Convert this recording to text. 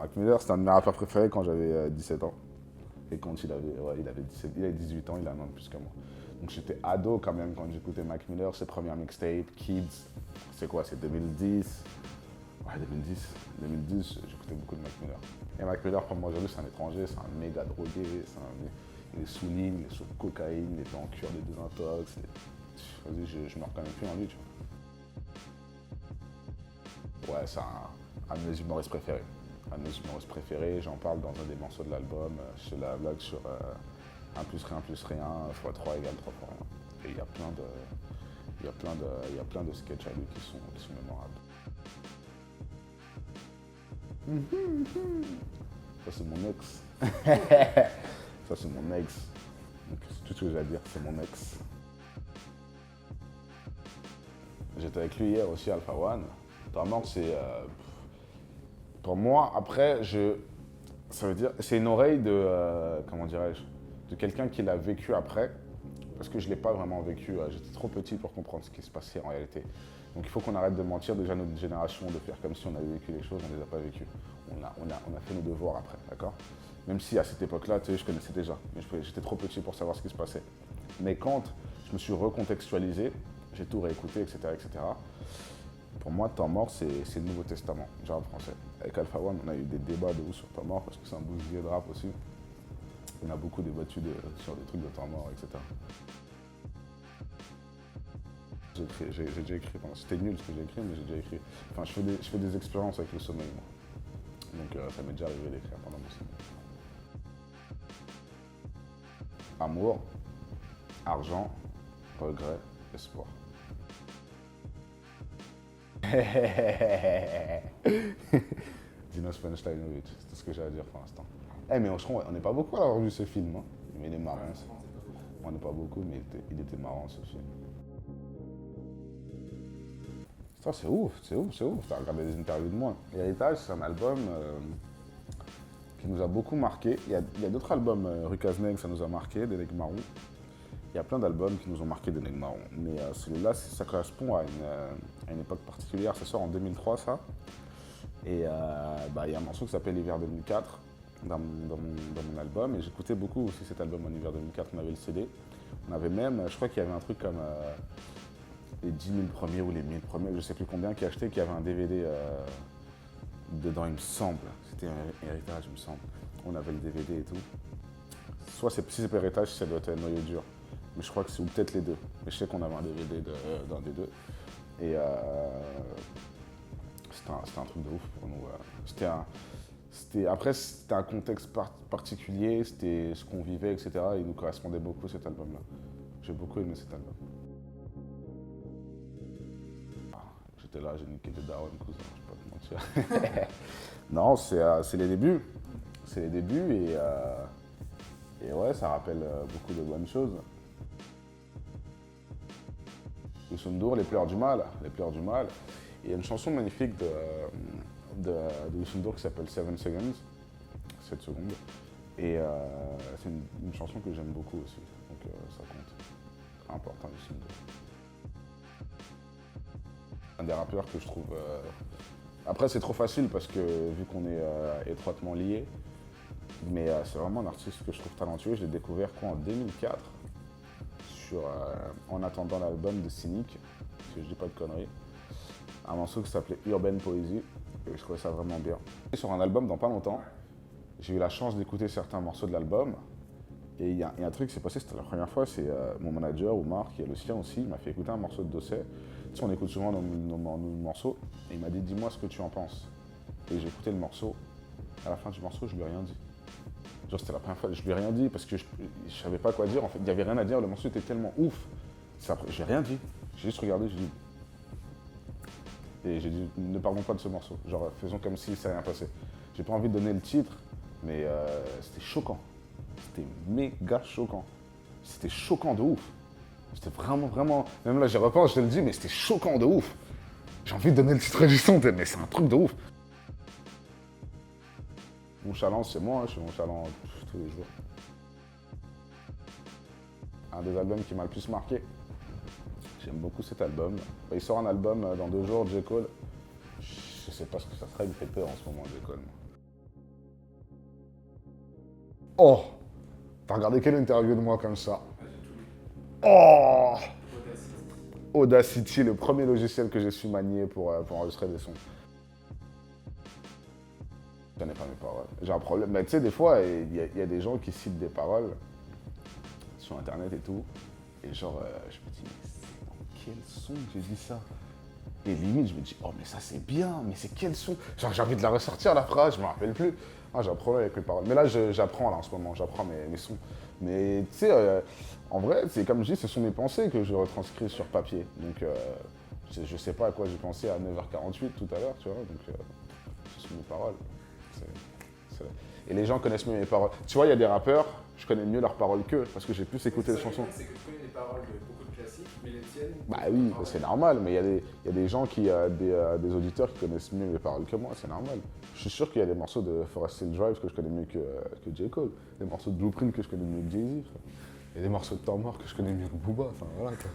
Mac Miller, c'était un de mes rappeurs préférés quand j'avais 17 ans. Et quand il avait 18 ans, il a un an de plus que moi. Donc j'étais ado quand même quand j'écoutais Mac Miller, ses premières mixtapes, Kids. C'est quoi, c'est 2010? Ouais, 2010. 2010, j'écoutais beaucoup de Mac Miller. Et Mac Miller, pour moi aujourd'hui, c'est un étranger, c'est un méga drogué. Il est sous ligne, il est sous cocaïne, il est en cure de désintox. Vas-y, je me reconnais plus en lui, tu vois. Ouais, c'est un de mes humoristes préférés. Un de mes humoristes préférés, j'en parle dans un des morceaux de l'album. Je fais la blague sur 1 plus rien plus rien, x 3 égale 3 fois rien. Et il y a plein de sketchs à lui qui sont mémorables. Ça c'est mon ex. Ça c'est mon ex. Donc c'est tout ce que j'ai à dire, c'est mon ex. J'étais avec lui hier aussi, Alpha One. Vraiment, c'est. Pour moi, après, ça veut dire. C'est une oreille de. Comment dirais-je? De quelqu'un qui l'a vécu après. Parce que je ne l'ai pas vraiment vécu. J'étais trop petit pour comprendre ce qui se passait en réalité. Donc il faut qu'on arrête de mentir, déjà notre génération, de faire comme si on avait vécu les choses, on ne les a pas vécues. On a fait nos devoirs après, d'accord? Même si à cette époque-là, tu sais, je connaissais déjà. Mais j'étais trop petit pour savoir ce qui se passait. Mais quand je me suis recontextualisé, j'ai tout réécouté, etc., etc. Pour moi, Temps mort, c'est le Nouveau Testament, genre en français. Avec Alpha One, on a eu des débats de ouf sur Temps mort, parce que c'est un bousier de rap aussi. On a beaucoup débattu sur des trucs de Temps mort, etc. J'ai déjà écrit, c'était nul ce que j'ai écrit, mais j'ai déjà écrit. Enfin, je fais des expériences avec le sommeil, moi. Donc ça m'est déjà arrivé d'écrire pendant mon sommeil. Amour, argent, regret, espoir. Dinos Punchlineovich, c'est tout ce que j'ai à dire pour l'instant. Eh mais on n'est pas beaucoup à avoir vu ce film, hein. Mais il est marrant. On n'est pas beaucoup, mais il était marrant ce film. Ça c'est ouf, c'est ouf, c'est ouf. T'as regardé des interviews de moi. Héritage, c'est un album qui nous a beaucoup marqué. Il y a d'autres albums, Rucas Neg, ça nous a marqué, des Nègres Marrons. Il y a plein d'albums qui nous ont marqué des Nègres Marrons. Mais celui-là, ça correspond à une époque particulière. Ça sort en 2003, ça. Et il y a un morceau qui s'appelle Hiver 2004 dans mon album. Et j'écoutais beaucoup aussi cet album en hiver 2004. On avait le CD. On avait même, je crois qu'il y avait un truc comme les 10 000 premiers ou les 1000 premiers, je ne sais plus combien, qui achetaient, qui avait un DVD dedans, il me semble. C'était un héritage, il me semble. On avait le DVD et tout. Soit si c'est pas héritage, ça doit être Noyau dur. Mais je crois que c'est ou peut-être les deux. Mais je sais qu'on avait un DVD d'un des deux. Et c'était un truc de ouf pour nous. Après, c'était un contexte particulier, c'était ce qu'on vivait, etc. Et il nous correspondait beaucoup cet album-là. J'ai beaucoup aimé cet album. J'étais là, j'ai niqué des darons, cousin, je vais pas te mentir. Non, c'est les débuts. C'est les débuts et ouais, ça rappelle beaucoup de bonnes choses. Youssou N'Dour, Les pleurs du mal. Les pleurs du mal. Et il y a une chanson magnifique de Youssou N'Dour qui s'appelle 7 Seconds. 7 secondes. Et c'est une chanson que j'aime beaucoup aussi. Donc ça compte. Très important, Youssou N'Dour. Un des rappeurs que je trouve... Après, c'est trop facile parce que vu qu'on est étroitement liés, mais c'est vraiment un artiste que je trouve talentueux. Je l'ai découvert en 2004 en attendant l'album de Cynic, si je dis pas de conneries. Un morceau qui s'appelait Urban Poesy, et je trouvais ça vraiment bien. Sur un album dans pas longtemps, j'ai eu la chance d'écouter certains morceaux de l'album, et il y a un truc qui s'est passé, c'était la première fois, c'est mon manager, Oumar, qui est le sien aussi, il m'a fait écouter un morceau de Dosset. Tu sais, on écoute souvent nos morceaux, et il m'a dit « dis-moi ce que tu en penses ». Et j'ai écouté le morceau, à la fin du morceau, je lui ai rien dit. Genre, c'était la première fois, je lui ai rien dit parce que je savais pas quoi dire. En fait, il n'y avait rien à dire, le morceau était tellement ouf. J'ai rien dit. J'ai juste regardé, j'ai dit. Et j'ai dit, ne parlons pas de ce morceau. Genre, faisons comme si ça n'avait rien passé. J'ai pas envie de donner le titre, mais c'était choquant. C'était méga choquant. C'était choquant de ouf. C'était vraiment, vraiment. Même là, j'y repense, je te le dis, mais c'était choquant de ouf. J'ai envie de donner le titre du son, mais c'est un truc de ouf. Mon challenge, c'est moi, je fais mon challenge tous les jours. Un des albums qui m'a le plus marqué. J'aime beaucoup cet album. Il sort un album dans 2 jours, J. Cole. Je sais pas ce que ça sera, il me fait peur en ce moment, J. Cole. Oh, t'as regardé quelle interview de moi comme ça? Pas du tout. Oh, Audacity. Audacity, le premier logiciel que j'ai su manier pour enregistrer des sons. Je connais pas mes paroles. J'ai un problème. Mais tu sais, des fois, il y a des gens qui citent des paroles sur Internet et tout. Et genre, je me dis, mais c'est dans quel son que j'ai dit ça? Et limite, je me dis, oh, mais ça c'est bien, mais c'est quel son? Genre, j'ai envie de la ressortir la phrase, je me rappelle plus. Ah, j'ai un problème avec les paroles. Mais là, j'apprends là en ce moment, j'apprends mes sons. Mais tu sais, en vrai, c'est comme je dis, ce sont mes pensées que je retranscris sur papier. Donc, je sais pas à quoi j'ai pensé à 9h48 tout à l'heure, tu vois. Donc, ce sont mes paroles. C'est- Et les gens connaissent mieux mes paroles. Tu vois, il y a des rappeurs, je connais mieux leurs paroles qu'eux, parce que j'ai plus écouté les chansons. C'est que tu connais les paroles de beaucoup de classiques, mais les tiennes. Bah oui, c'est normal, mais il y a des gens des auditeurs qui connaissent mieux les paroles que moi, c'est normal. Je suis sûr qu'il y a des morceaux de Forest Hill Drive que je connais mieux que J. Cole, des morceaux de Blueprint que je connais mieux que Jay-Z, frère. Il y a des morceaux de Temps Mort que je connais mieux que Booba, enfin voilà quoi.